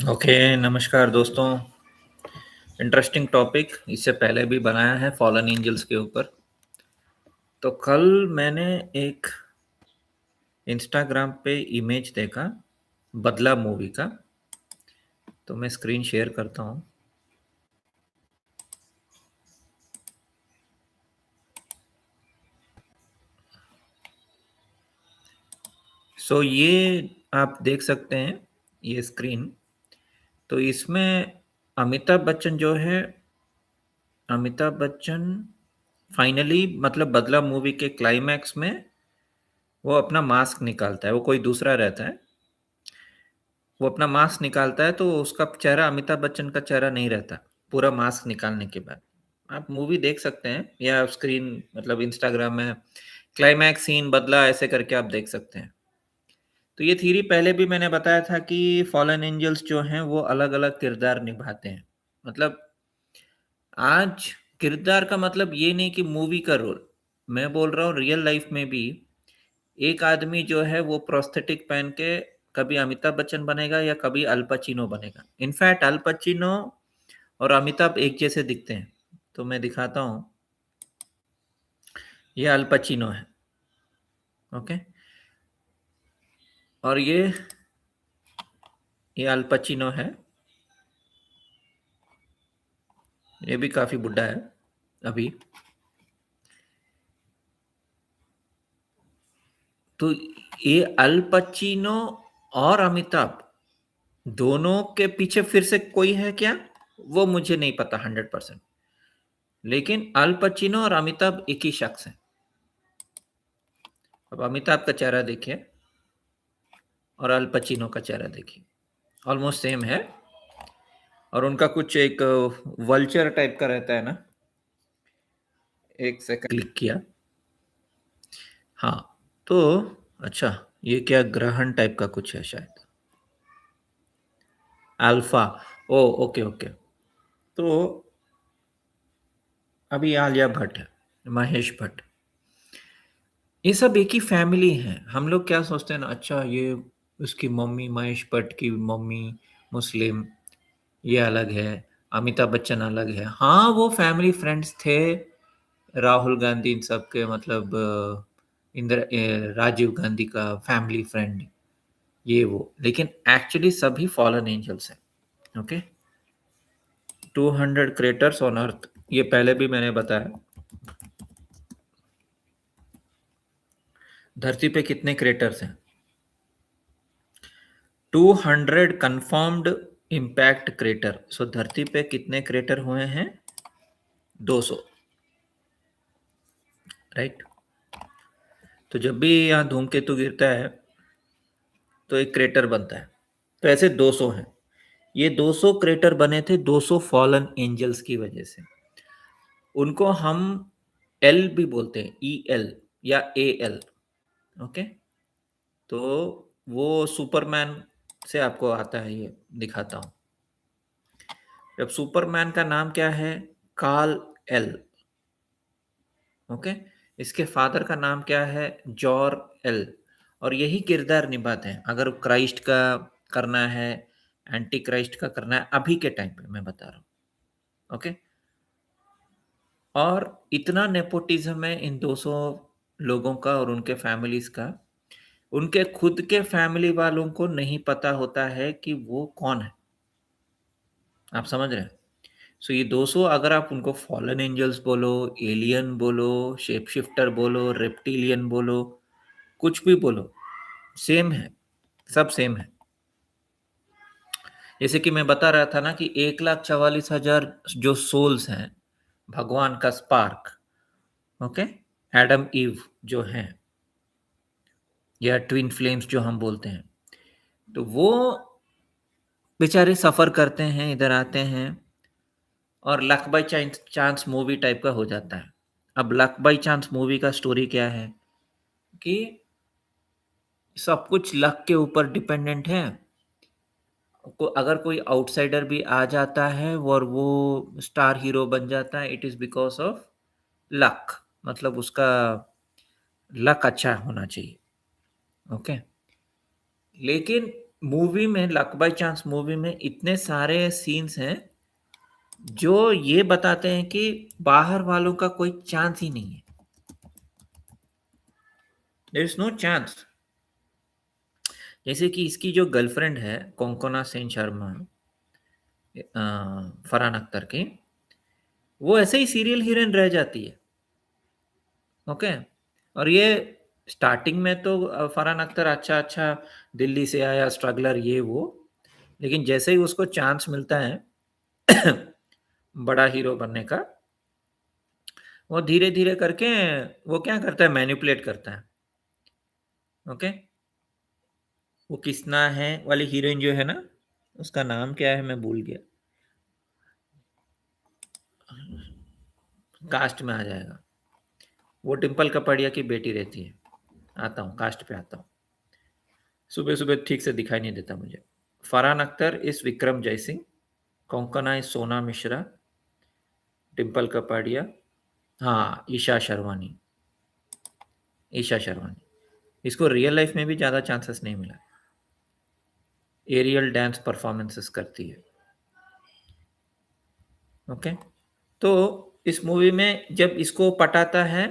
Okay, नमस्कार दोस्तों। Interesting topic इससे पहले भी बनाया है फॉलन एंजल्स के ऊपर। तो कल मैंने एक इंस्टाग्राम पे इमेज देखा बदला मूवी का। तो मैं स्क्रीन शेयर करता हूँ। सो ये आप देख सकते हैं ये स्क्रीन। तो इसमें अमिताभ बच्चन जो है, अमिताभ बच्चन फाइनली मतलब बदला मूवी के क्लाइमैक्स में वो अपना मास्क निकालता है। वो कोई दूसरा रहता है। वो अपना मास्क निकालता है तो उसका चेहरा अमिताभ बच्चन का चेहरा नहीं रहता, पूरा मास्क निकालने के बाद। आप मूवी देख सकते हैं या स्क्रीन मतलब इंस्टाग्राम में क्लाइमैक्स सीन बदला ऐसे करके आप देख सकते हैं। तो ये थ्योरी पहले भी मैंने बताया था कि फॉलन एंजल्स जो हैं वो अलग-अलग किरदार निभाते हैं। मतलब आज किरदार का मतलब ये नहीं कि मूवी का रोल, मैं बोल रहा हूँ रियल लाइफ में भी एक आदमी जो है वो प्रोस्थेटिक पहन के कभी अमिताभ बच्चन बनेगा या कभी अल पचिनो बनेगा। इनफैक्ट अल पचिनो और अमिताभ एक जैसे दिखते हैं। तो मैं दिखाता हूँ, ये अल पचिनो है, ओके, और ये अल पचिनो है। ये भी काफी बुड्ढा है अभी। तो ये अल पचिनो और अमिताभ दोनों के पीछे फिर से कोई है क्या, वो मुझे नहीं पता 100%। लेकिन अल पचिनो और अमिताभ एक ही शख्स है। अब अमिताभ का चेहरा देखिए और अल पचिनो का चेहरा देखिए, ऑलमोस्ट सेम है। और उनका कुछ एक वल्चर टाइप का रहता है ना। एक सेकंड क्लिक किया। हाँ, तो अच्छा, ये क्या ग्रहण टाइप का कुछ है शायद। अल्फा। ओ, ओके ओके। तो अभी आलिया भट्ट है, महेश भट्ट, ये सब एक ही फैमिली है। हम लोग क्या सोचते हैं ना, अच्छा ये उसकी मम्मी, महेश भट्ट की मम्मी मुस्लिम, ये अलग है, अमिताभ बच्चन अलग है। हाँ, वो फैमिली फ्रेंड्स थे, राहुल गांधी इन सब के मतलब राजीव गांधी का फैमिली फ्रेंड, ये वो। लेकिन एक्चुअली सभी फॉलन एंजल्स हैं। ओके, 200 क्रेटर्स ऑन अर्थ, ये पहले भी मैंने बताया। धरती पे कितने क्रेटर्स हैं? 200 कंफर्म्ड इम्पैक्ट क्रेटर। सो धरती पे कितने क्रेटर हुए हैं? 200, राइट। तो जब भी यहाँ धूमकेतु गिरता है तो एक क्रेटर बनता है। तो ऐसे 200 हैं। ये 200 क्रेटर बने थे 200 फॉलन एंजल्स की वजह से। उनको हम एल भी बोलते हैं, ई एल या ए एल। ओके, तो वो सुपरमैन से आपको आता है, ये दिखाता हूँ। जब सुपरमैन का नाम क्या है? Kal El. ओके, इसके फादर का नाम क्या है? Jor El. और यही किरदार निभाते हैं। अगर क्राइस्ट का करना है, एंटी क्राइस्ट का करना है, अभी के टाइम पे मैं बता रहा हूँ। ओके, और इतना नेपोटिज्म है इन 200 लोगों का और उनके फैमिलीज का, उनके खुद के फैमिली वालों को नहीं पता होता है कि वो कौन है। आप समझ रहे हैं? सो ये 200 अगर आप उनको फॉलन एंजल्स बोलो, एलियन बोलो, शेप शिफ्टर बोलो, रेप्टिलियन बोलो, कुछ भी बोलो, सेम है, सब सेम है। जैसे कि मैं बता रहा था ना कि 1,44,000 जो सोल्स हैं, भगवान का स्पार्क, ओके, एडम ईव जो हैं, या ट्विन फ्लेम्स जो हम बोलते हैं, तो वो बेचारे सफर करते हैं, इधर आते हैं और luck by chance chance movie type का हो जाता है। अब लक बाय चांस मूवी का स्टोरी क्या है कि सब कुछ लक के ऊपर डिपेंडेंट है। अगर कोई आउटसाइडर भी आ जाता है और वो स्टार हीरो बन जाता है, it is because of luck. मतलब उसका लक अच्छा होना चाहिए। ओके, लेकिन मूवी में लक बाय चांस मूवी में इतने सारे सीन्स हैं जो ये बताते हैं कि बाहर वालों का कोई चांस ही नहीं है। There is no chance. जैसे कि इसकी जो गर्लफ्रेंड है कोंकोना सेन शर्मा, फरहान अख्तर की, वो ऐसे ही सीरियल हीरोइन रह जाती है। ओके। और ये स्टार्टिंग में तो फरहान अख्तर अच्छा अच्छा दिल्ली से आया स्ट्रगलर ये वो, लेकिन जैसे ही उसको चांस मिलता है बड़ा हीरो बनने का, वो धीरे धीरे करके वो क्या करता है, मैनिपुलेट करता है। ओके। वो किसना है वाली हीरोइन जो है ना, उसका नाम क्या है मैं भूल गया, कास्ट में आ जाएगा। वो डिम्पल कपाड़िया की बेटी रहती है। आता हूँ कास्ट पे आता हूँ। सुबह सुबह ठीक से दिखाई नहीं देता मुझे। फरहान अख्तर इस विक्रम जयसिंह, कोंकणा इस सोना मिश्रा, डिम्पल कपाड़िया, हाँ ईशा शर्वानी। ईशा शर्वानी, इसको रियल लाइफ में भी ज़्यादा चांसेस नहीं मिला। एरियल डांस परफॉर्मेंसेस करती है। ओके। तो इस मूवी में जब इसको पटाता है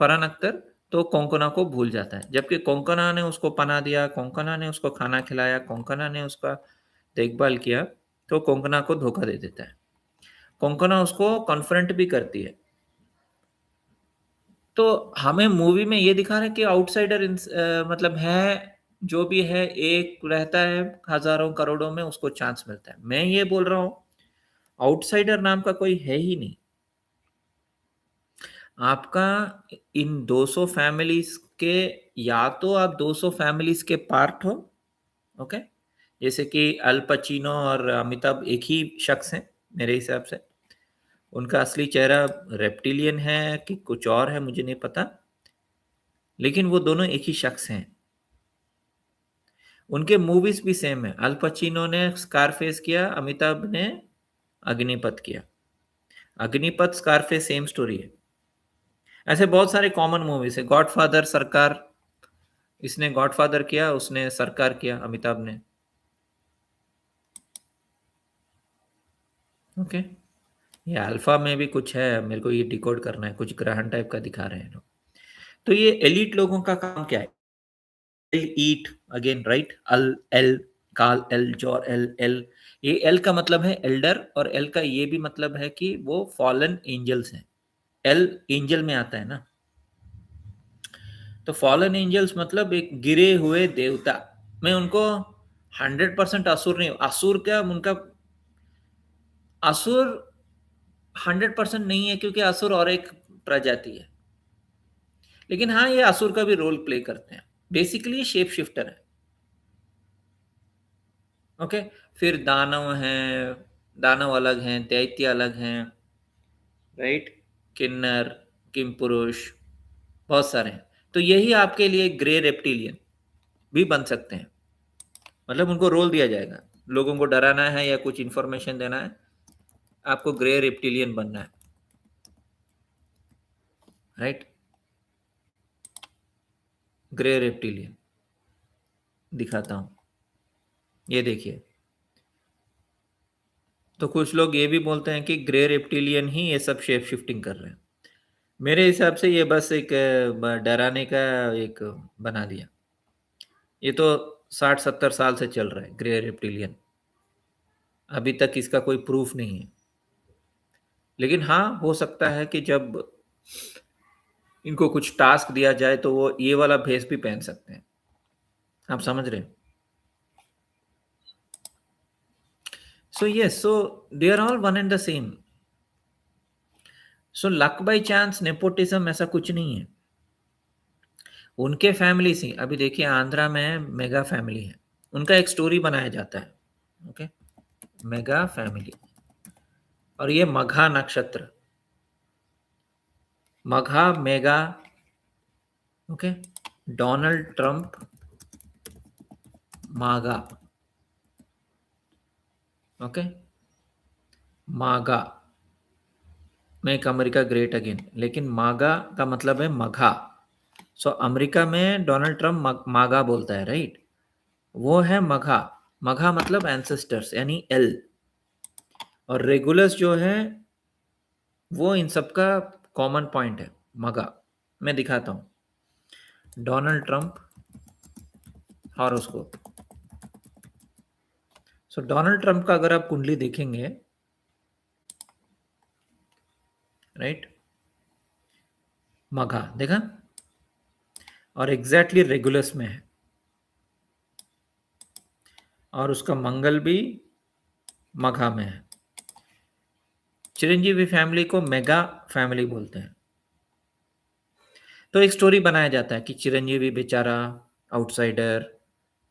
फरहान अख्तर, तो कोंकणा को भूल जाता है, जबकि कोंकणा ने उसको पनाह दिया, कोंकणा ने उसको खाना खिलाया, कोंकणा ने उसका देखभाल किया, तो कोंकणा को धोखा दे देता है। कोंकणा उसको कॉन्फ्रंट भी करती है। तो हमें मूवी में ये दिखा रहा है कि आउटसाइडर मतलब है, जो भी है एक रहता है हजारों करोड़ों में, उसको चांस मिलता है। मैं ये बोल रहा हूँ आउटसाइडर नाम का कोई है ही नहीं। आपका इन 200 फैमिलीज के, या तो आप 200 फैमिलीज के पार्ट हो। ओके। जैसे कि अल पचिनो और अमिताभ एक ही शख्स हैं मेरे हिसाब से। उनका असली चेहरा रेप्टिलियन है कि कुछ और है मुझे नहीं पता, लेकिन वो दोनों एक ही शख्स हैं। उनके मूवीज भी सेम है। अल पचिनो ने स्कारफेस किया, अमिताभ ने अग्निपथ किया। अग्निपथ स्कारफेस सेम स्टोरी है। ऐसे बहुत सारे कॉमन मूवीज है। गॉडफादर सरकार, इसने गॉडफादर किया, उसने सरकार किया अमिताभ ने। ओके। ये अल्फा में भी कुछ है, मेरे को ये डिकोड करना है, कुछ ग्रहण टाइप का दिखा रहे हैं लोग। तो ये एलिट लोगों का काम क्या है? ईट अगेन राइट, अल एल, काल एल, जॉर एल, एल, ये एल का मतलब है एल्डर, और एल का ये भी मतलब है कि वो फॉलन एंजल्स हैं। एल एंजल में आता है ना, तो फॉलन एंजल्स मतलब एक गिरे हुए देवता। मैं उनको 100% असुर नहीं, असुर क्या उनका, असुर 100% नहीं है, क्योंकि असुर और एक प्रजाति है। लेकिन हाँ, ये असुर का भी रोल प्ले करते हैं। बेसिकली शेप शिफ्टर है। ओके। फिर दानव हैं, दानव अलग हैं, दैत्य अलग हैं, राइट। किन्नर, किम पुरुष, बहुत सारे हैं। तो यही आपके लिए ग्रे रेप्टिलियन भी बन सकते हैं। मतलब उनको रोल दिया जाएगा, लोगों को डराना है या कुछ इंफॉर्मेशन देना है, आपको ग्रे रेप्टिलियन बनना है, राइट। ग्रे रेप्टिलियन दिखाता हूं, ये देखिए। तो कुछ लोग ये भी बोलते हैं कि ग्रे रेप्टिलियन ही ये सब शेप शिफ्टिंग कर रहे हैं। मेरे हिसाब से ये बस एक डराने का एक बना दिया। ये तो 60-70 साल से चल रहा है ग्रे रेप्टिलियन, अभी तक इसका कोई प्रूफ नहीं है। लेकिन हाँ, हो सकता है कि जब इनको कुछ टास्क दिया जाए तो वो ये वाला भेस भी पहन सकते हैं। आप समझ रहे हैं? So yes, so they are all one and the same. So luck by chance, nepotism ऐसा कुछ नहीं है। उनके फैमिली से अभी देखिए, आंध्रा में मेगा फैमिली है, उनका एक स्टोरी बनाया जाता है। ओके। मेगा फैमिली, और ये मघा नक्षत्र, मघा मेगा। ओके। डोनाल्ड ट्रंप मागा। ओके। मागा, मेक अमेरिका ग्रेट अगेन, लेकिन मागा का मतलब है मघा। सो अमेरिका में डोनाल्ड ट्रंप मागा बोलता है, राइट। वो है मघा। मघा मतलब एंसेस्टर्स यानी एल। और रेगुलस जो है वो इन सबका कॉमन पॉइंट है, मघा। मैं दिखाता हूँ। Donald Trump horoscope. सो डोनाल्ड ट्रंप का अगर आप कुंडली देखेंगे, राइट, मघा देखा, और एग्जैक्टली रेगुलस में है, और उसका मंगल भी मघा में है। चिरंजीवी फैमिली को मेगा फैमिली बोलते हैं। तो एक स्टोरी बनाया जाता है कि चिरंजीवी बेचारा आउटसाइडर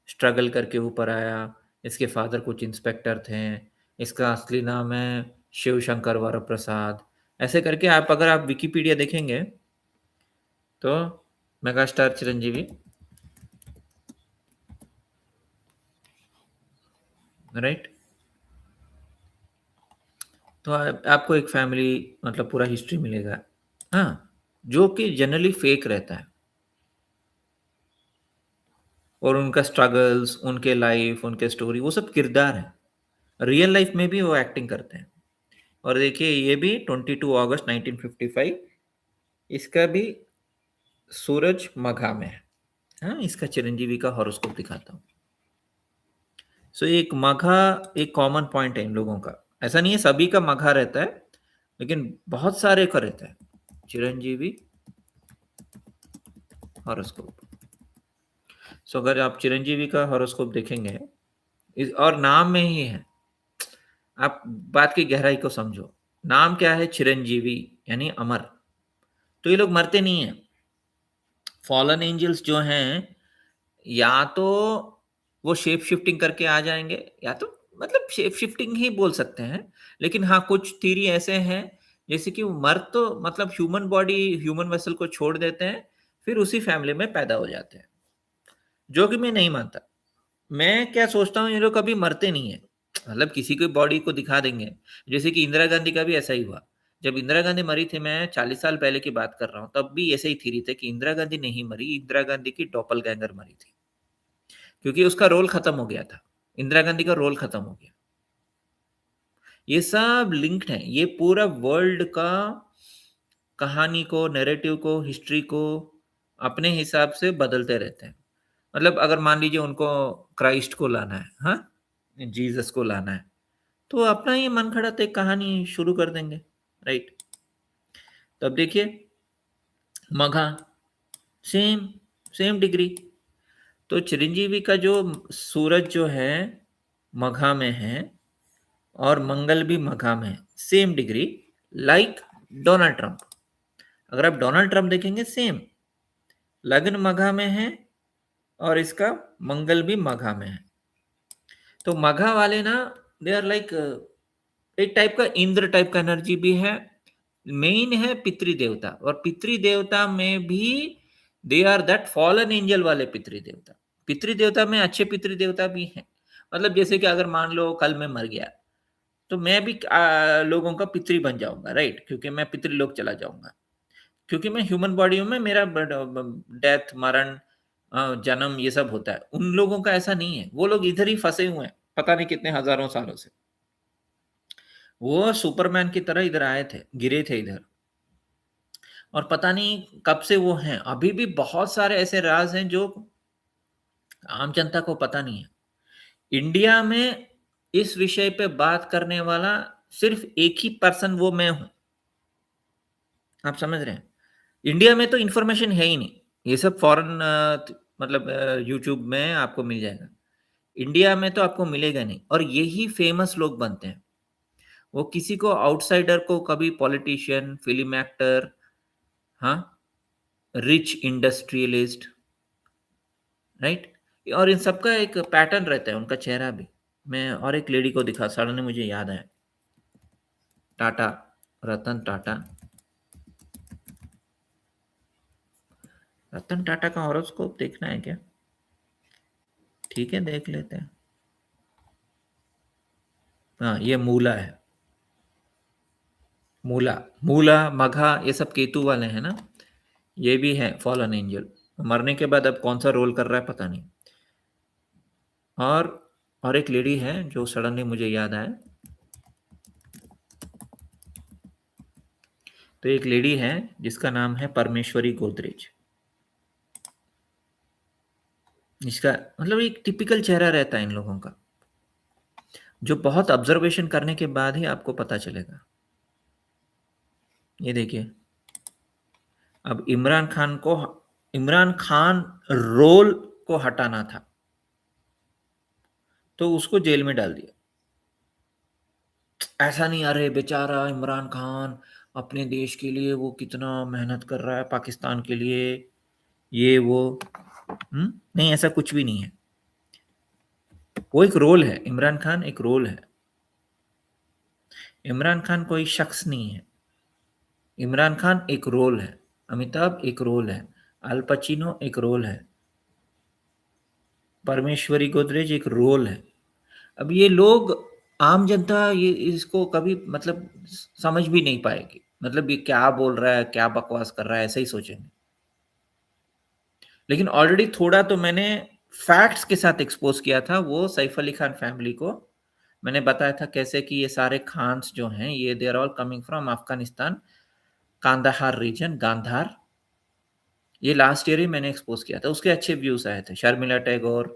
स्ट्रगल करके ऊपर आया, इसके फादर कुछ इंस्पेक्टर थे, इसका असली नाम है शिव शंकर वरप्रसाद। ऐसे करके आप अगर आप विकिपीडिया देखेंगे तो मेगा स्टार चिरंजीवी, राइट, तो आपको एक फैमिली मतलब पूरा हिस्ट्री मिलेगा। हाँ, जो कि जनरली फेक रहता है, और उनका स्ट्रगल्स, उनके लाइफ, उनके स्टोरी, वो सब किरदार हैं। रियल लाइफ में भी वो एक्टिंग करते हैं। और देखिए ये भी 22 अगस्त 1955, इसका भी सूरज मघा में है। हाँ, इसका चिरंजीवी का हॉरोस्कोप दिखाता हूँ। सो एक मघा एक कॉमन पॉइंट है इन लोगों का। ऐसा नहीं है सभी का मघा रहता है, लेकिन बहुत सारे का रहता है चिरंजीवी हॉरोस्कोप। सो अगर आप चिरंजीवी का हॉरोस्कोप देखेंगे, और नाम में ही है, आप बात की गहराई को समझो। नाम क्या है? चिरंजीवी, यानी अमर। तो ये लोग मरते नहीं है। फॉलन एंजल्स जो हैं, या तो वो शेप शिफ्टिंग करके आ जाएंगे, या तो मतलब शेप शिफ्टिंग ही बोल सकते हैं। लेकिन हाँ, कुछ थ्योरी ऐसे हैं जैसे कि वो मर तो मतलब ह्यूमन बॉडी, ह्यूमन वेसल को छोड़ देते हैं, फिर उसी फैमिली में पैदा हो जाते हैं, जो कि मैं नहीं मानता। मैं क्या सोचता हूँ, ये लोग कभी मरते नहीं है। मतलब किसी की बॉडी को दिखा देंगे, जैसे कि इंदिरा गांधी का भी ऐसा ही हुआ। जब इंदिरा गांधी मरी थी, मैं 40 साल पहले की बात कर रहा हूँ, तब भी ऐसे ही थ्योरी थे कि इंदिरा गांधी नहीं मरी, इंदिरा गांधी की डॉपलगैंगर मरी थी, क्योंकि उसका रोल खत्म हो गया था। इंदिरा गांधी का रोल खत्म हो गया। ये सब लिंक्ड है, ये पूरा वर्ल्ड का कहानी को, नैरेटिव को, हिस्ट्री को अपने हिसाब से बदलते रहते हैं। मतलब अगर मान लीजिए उनको क्राइस्ट को लाना है, हाँ, जीसस को लाना है, तो अपना ये मन खड़ाते एक कहानी शुरू कर देंगे, राइट। तब देखिए मघा, सेम सेम डिग्री। तो चिरंजीवी का जो सूरज जो है मघा में है, और मंगल भी मघा में है, same degree, like Donald Trump. अगर आप डोनाल्ड ट्रंप देखेंगे, सेम लग्न मघा में है, और इसका मंगल भी मघा में है। तो मघा वाले ना, दे आर लाइक एक टाइप का इंद्र टाइप का एनर्जी भी है। मेन है पितृ देवता, और पितृ देवता में भी they are that fallen angel वाले पितृ देवता। पितृ देवता में अच्छे पितृ देवता भी हैं। मतलब जैसे कि अगर मान लो कल मैं मर गया, तो मैं भी लोगों का पितृ बन जाऊंगा, राइट, क्योंकि मैं पितृलोक चला जाऊंगा। क्योंकि मैं ह्यूमन बॉडी हूं, में मेरा डेथ, मरण, जन्म, ये सब होता है। उन लोगों का ऐसा नहीं है, वो लोग इधर ही फंसे हुए हैं पता नहीं कितने हजारों सालों से। वो सुपरमैन की तरह इधर आए थे, गिरे थे इधर, और पता नहीं कब से वो हैं। अभी भी बहुत सारे ऐसे राज हैं जो आम जनता को पता नहीं है। इंडिया में इस विषय पे बात करने वाला सिर्फ एक ही पर्सन, वो मैं हूं। आप समझ रहे हैं? इंडिया में तो इन्फॉर्मेशन है ही नहीं। ये सब फॉरेन मतलब यूट्यूब में आपको मिल जाएगा। इंडिया में तो आपको मिलेगा नहीं, और यही फेमस लोग बनते हैं। वो किसी को आउटसाइडर को कभी पॉलिटिशियन, फिल्म एक्टर, हाँ, रिच इंडस्ट्रियलिस्ट, राइट। और इन सबका एक पैटर्न रहता है, उनका चेहरा भी। मैं और एक लेडी को दिखा, सडनली मुझे याद आया, टाटा, रतन टाटा। रतन टाटा का हॉरोस्कोप देखना है क्या? ठीक है, देख लेते हैं। हाँ, ये मूला है। मूला, मूला, मघा, ये सब केतु वाले हैं ना। ये भी है फॉलन एंजल। मरने के बाद अब कौन सा रोल कर रहा है पता नहीं। और और एक लेडी है जो सडनली मुझे याद आया। तो एक लेडी है जिसका नाम है परमेश्वरी गोदरेज। इसका मतलब एक टिपिकल चेहरा रहता है इन लोगों का, जो बहुत ऑब्जर्वेशन करने के बाद ही आपको पता चलेगा। ये देखिए, अब इमरान खान रोल को हटाना था, तो उसको जेल में डाल दिया। ऐसा नहीं, अरे बेचारा इमरान खान अपने देश के लिए वो कितना मेहनत कर रहा है, पाकिस्तान के लिए, ये वो। नहीं, ऐसा कुछ भी नहीं है। वो एक रोल है, इमरान खान एक रोल है। इमरान खान कोई शख्स नहीं है। इमरान खान एक रोल है, अमिताभ एक रोल है, अल पचिनो एक रोल है, परमेश्वरी गोदरेज एक रोल है। अब ये लोग, आम जनता ये इसको कभी मतलब समझ भी नहीं पाएगी। मतलब ये क्या बोल रहा है, क्या बकवास कर रहा है, ऐसा ही सोचेंगे। लेकिन ऑलरेडी थोड़ा तो मैंने फैक्ट्स के साथ एक्सपोज किया था वो सैफ अली खान फैमिली को। मैंने बताया था कैसे कि ये सारे खान्स जो हैं ये they are all coming from Afghanistan, Kandahar region, Gandhara. ये लास्ट ईयर ही मैंने एक्सपोज किया था, उसके अच्छे व्यूज आए थे। Sharmila Tagore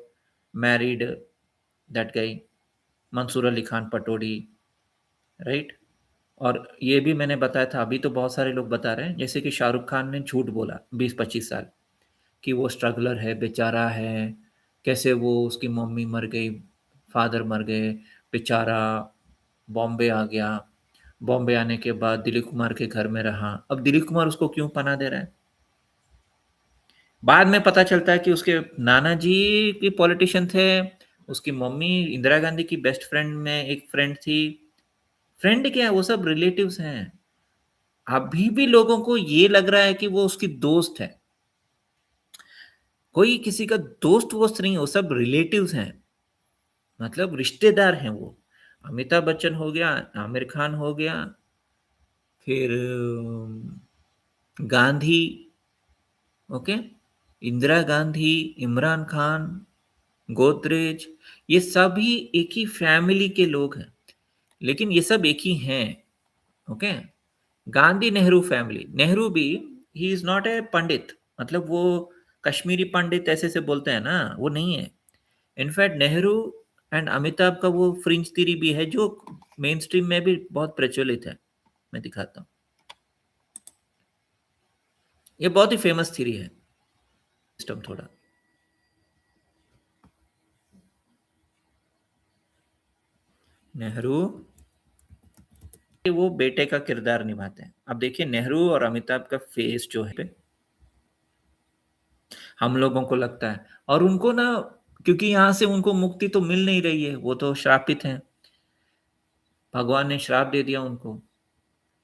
married that guy, Mansoor Ali Khan Pataudi, right. और ये भी मैंने बताया था, अभी तो बहुत सारे लोग बता रहे हैं जैसे कि शाहरुख खान ने झूठ बोला 20-25 साल कि वो स्ट्रगलर है, बेचारा है, कैसे वो उसकी मम्मी मर गई, फादर मर गए, बेचारा बॉम्बे आ गया, बॉम्बे आने के बाद दिलीप कुमार के घर में रहा। अब दिलीप कुमार उसको क्यों पनाह दे रहा है? बाद में पता चलता है कि उसके नाना जी के पॉलिटिशियन थे, उसकी मम्मी इंदिरा गांधी की बेस्ट फ्रेंड में एक फ्रेंड थी। फ्रेंड क्या है, वो सब रिलेटिव्स हैं। अभी भी लोगों को ये लग रहा है कि वो उसकी दोस्त है। कोई किसी का दोस्त वोस्त नहीं, वो सब रिलेटिव्स हैं, मतलब रिश्तेदार हैं वो। अमिताभ बच्चन हो गया, आमिर खान हो गया, फिर गांधी, ओके, इंदिरा गांधी, इमरान खान, गोदरेज, ये सभी एक ही फैमिली के लोग हैं। लेकिन ये सब एक ही हैं, ओके। गांधी नेहरू फैमिली, नेहरू भी, ही इज नॉट ए पंडित, मतलब वो कश्मीरी पंडित ऐसे से बोलते हैं ना, वो नहीं है। इनफैक्ट नेहरू एंड अमिताभ का वो फ्रिंज थ्योरी भी है जो मेन स्ट्रीम में भी बहुत प्रचलित है। मैं दिखाता हूँ, ये बहुत ही फेमस थ्योरी है। सिस्टम थोड़ा, नेहरू कि वो बेटे का किरदार निभाते हैं। अब देखिए नेहरू और अमिताभ का फेस जो है, हम लोगों को लगता है, और उनको ना, क्योंकि यहाँ से उनको मुक्ति तो मिल नहीं रही है, वो तो श्रापित हैं, भगवान ने श्राप दे दिया उनको,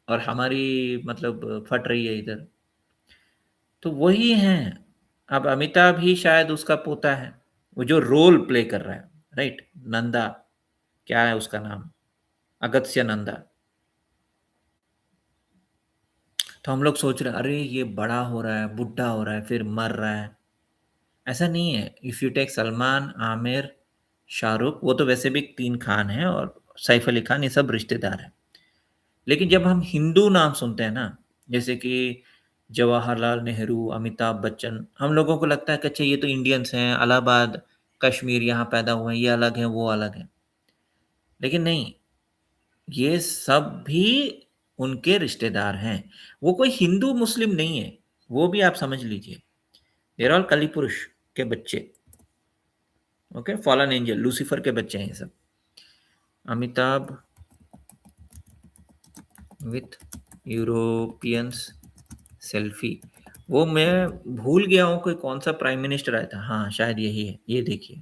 और हमारी मतलब फट रही है इधर। तो वही हैं। अब अमिताभ ही शायद उसका पोता है, वो जो रोल प्ले कर रहा है, राइट। नंदा, क्या है उसका नाम, अगस्त्य नंदा। तो हम लोग सोच रहे हैं अरे ये बड़ा हो रहा है, बुढ़ा हो रहा है, फिर मर रहा है। ऐसा नहीं है। If you take Salman, Aamir, Shahrukh, वो तो वैसे भी 3 खान हैं, और सैफ अली खान, ये सब रिश्तेदार हैं। लेकिन जब हम हिंदू नाम सुनते हैं ना, जैसे कि जवाहरलाल नेहरू, अमिताभ बच्चन, हम लोगों को लगता है कि अच्छा ये तो इंडियंस हैं, इलाहाबाद, कश्मीर, यहाँ पैदा हुए हैं, ये अलग है, वो अलग है। लेकिन नहीं, ये सब भी उनके रिश्तेदार हैं। वो कोई हिंदू मुस्लिम नहीं है, वो भी आप समझ लीजिए। देर ऑल कली पुरुष के बच्चे, ओके, फॉलन एंजल, लूसीफर के बच्चे हैं ये सब। अमिताभ विथ यूरोपियंस सेल्फी, वो मैं भूल गया हूँ कोई कौन सा प्राइम मिनिस्टर आया था। हाँ शायद यही है, ये देखिए,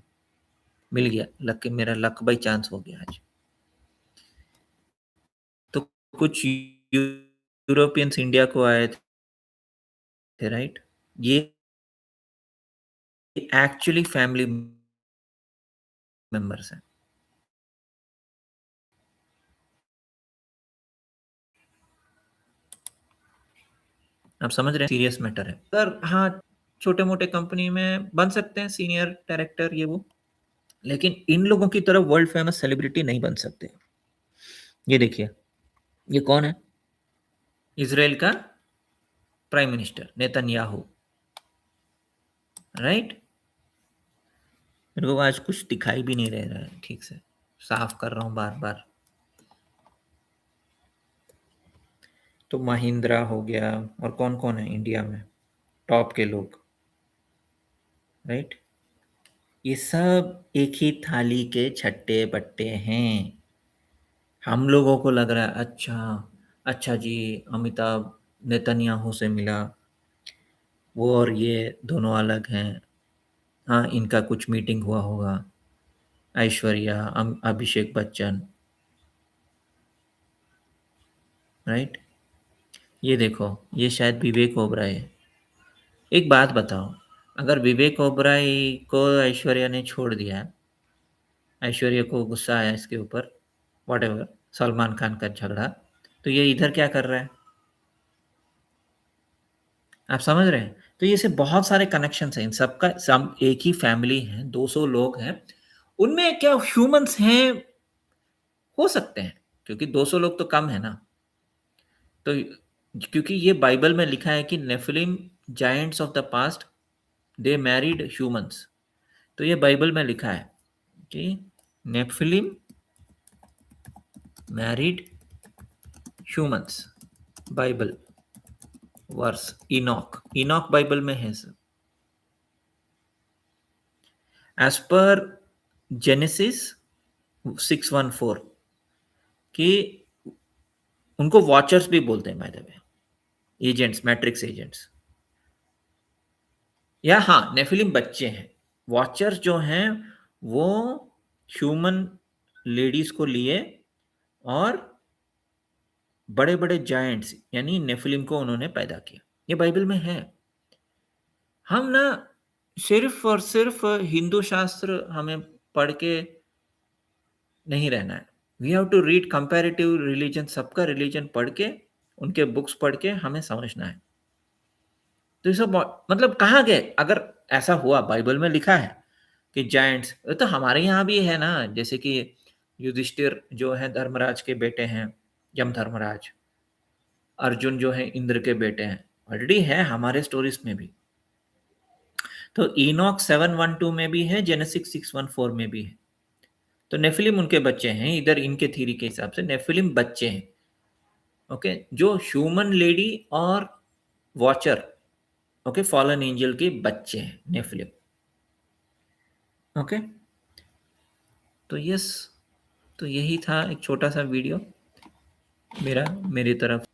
मिल गया, लक, मेरा लक बाई चांस हो गया आज। तो कुछ यूरोपियंस इंडिया को आए थे, राइट। ये एक्चुअली फैमिली मेंबर्स हैं। आप समझ रहे हैं, सीरियस मैटर है। पर हाँ, छोटे मोटे कंपनी में बन सकते हैं सीनियर डायरेक्टर, ये वो। लेकिन इन लोगों की तरह वर्ल्ड फेमस सेलिब्रिटी नहीं बन सकते। ये देखिए, ये कौन है? इज़राइल का प्राइम मिनिस्टर नेतन्याहू, राइट? मेरे को आज कुछ दिखाई भी नहीं दे रहा है ठीक से, साफ कर रहा हूँ बार-बार। तो महिंद्रा हो गया, और कौन-कौन है इंडिया में टॉप के लोग, राइट? ये सब एक ही थाली के छट्टे-बट्टे हैं। हम लोगों को लग रहा है अच्छा, अच्छा जी अमिताभ नेतन्याहू से मिला, वो और ये दोनों अलग हैं। हाँ, इनका कुछ मीटिंग हुआ होगा। ऐश्वर्या, अभिषेक बच्चन, राइट? ये देखो, ये शायद विवेक ओबराय है। एक बात बताओ, अगर विवेक ओबराय को ऐश्वर्या ने छोड़ दिया, ऐश्वर्या को गुस्सा आया इसके ऊपर, व्हाटएवर, सलमान खान का झगड़ा, तो ये इधर क्या कर रहा है? आप समझ रहे हैं? तो ये से बहुत सारे कनेक्शंस हैं, इन सबका सब एक ही फैमिली है, 200 लोग हैं, उनमें क्या ह्यूमन्स हैं? हो सकते हैं, क्योंकि 200 लोग तो कम है ना। तो क्योंकि ये बाइबल में लिखा है कि Nephilim giants of the past they married humans, तो ये बाइबल में लिखा है कि Nephilim married humans, Bible verse, Enoch, Enoch Bible में है सर, एज पर जेनेसिस 6:1-4 कि उनको वॉचर्स भी बोलते हैं by the way, agents, matrix agents, या हाँ नेफिलिम बच्चे हैं। वॉचर्स जो हैं वो ह्यूमन लेडीज को लिए और बड़े बड़े जायंट्स यानी नेफिलिम को उन्होंने पैदा किया, ये बाइबल में है। हम ना सिर्फ और सिर्फ हिंदू शास्त्र हमें पढ़ के नहीं रहना है, we have to read comparative religion, सबका रिलीजन पढ़ के, उनके बुक्स पढ़ के हमें समझना है। तो ये सब मतलब कहाँ गए? अगर ऐसा हुआ बाइबल में लिखा है कि जायंट्स, तो हमारे यहाँ भी है ना, जैसे कि युधिष्ठिर जो है धर्मराज के बेटे हैं, यम धर्मराज, अर्जुन जो है इंद्र के बेटे हैं, ऑलरेडी है हमारे स्टोरीज में भी। तो इनॉक 7:1-2 में भी है, जेनेसिस 6:1-4 में भी है। तो नेफिलिम उनके बच्चे हैं, इधर इनके थ्योरी के हिसाब से नेफिलिम बच्चे हैं, ओके, जो ह्यूमन लेडी और वॉचर, ओके, फॉलन एंजल के बच्चे हैं नेफिलिम, ओके। तो यस, तो यही था एक छोटा सा वीडियो मेरी तरफ